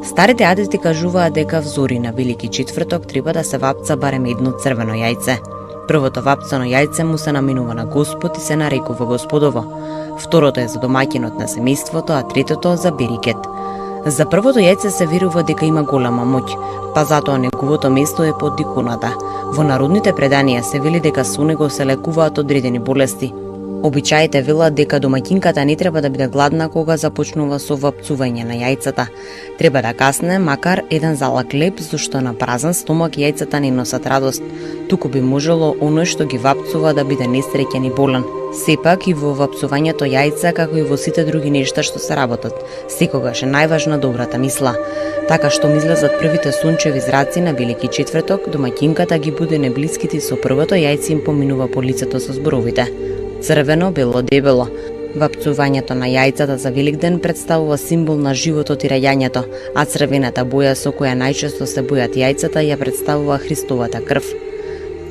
Старите адепти кажуваат дека взори на Велики четврток треба да се вапца барем едно црвено јајце. Првото вапцано јајце му се наминува на Господ и се нарекува Господово. Второто е за домаќинот на семејството, а третото за берикет. За првото јајце се верува дека има голема моќ, па затоа неговото место е под иконата. Во народните преданија се вели дека со него се лекуваат одредени болести. Обичаите велат дека домаќинката не треба да биде гладна кога започнува со вапцување на јајцата. Треба да касне макар еден залак леп, зашто на празен стомак јајцата не носат радост. Туку би можело оној што ги вапцува да биде несреќен и болен. Сепак и во вапцувањето јајца, како и во сите други нешта што се работат, секогаш е најважна добрата мисла. Така што излезат првите сончеви зраци на Велики четврток, домаќинката ги буди неблиските со првото јајце им поминува по лицето со зборовите: црвено, бело, дебело. Вапцувањето на јајцата за Великден представува символ на животот и раѓањето, а црвената боја со која најчесто се бојат јајцата ја представува Христовата крв.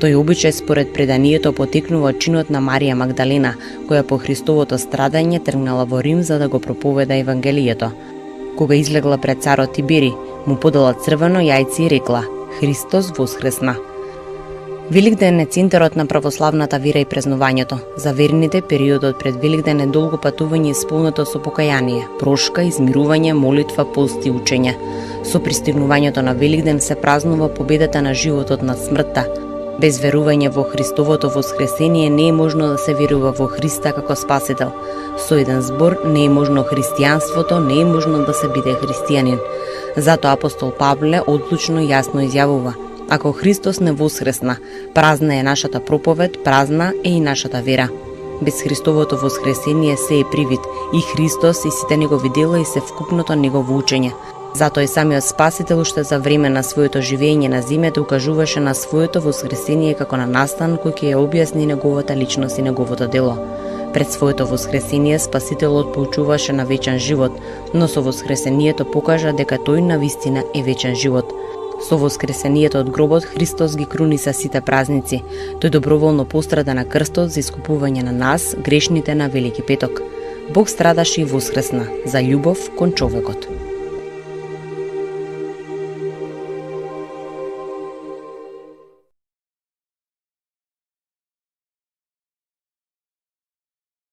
Тој обичај според преданието потекнува од чинот на Марија Магдалена, која по Христовото страдање тргнала во Рим за да го проповеда Евангелието. Кога излегла пред царот Тибери, му подала црвено јајце и рекла: Христос воскресна. Великден е центарот на православната вера и празнувањето. За верните, периодот пред Великден е долго патување исполнето со покаяние, прошка, измирување, молитва, пост и учење. Со пристигнувањето на Великден се празнува победата на животот над смртта. Без верување во Христовото воскресение не е можно да се верува во Христа како Спасител. Со еден збор, не е можно христијанството, не е можно да се биде христијанин. Затоа апостол Павле одлучно и јасно изјавува: ако Христос не воскресна, празна е нашата проповед, празна е и нашата вера. Без Христовото воскресение се е привид, и Христос и сите негови дела и се вкупното негово учење. Затоа и самиот Спасител уште за време на своето живење на земјата укажуваше на своето воскресение како на настан кој ќе ја објасни неговата личност и неговото дело. Пред своето воскресение Спасителот поучуваше на вечен живот, но со воскресението покажа дека тој навистина е вечен живот. Со воскресението од гробот Христос ги круниса сите празници. Тој доброволно пострада на крстот за искупување на нас, грешните, на Велики петок. Бог страдаше и воскресна за љубов кон човекот.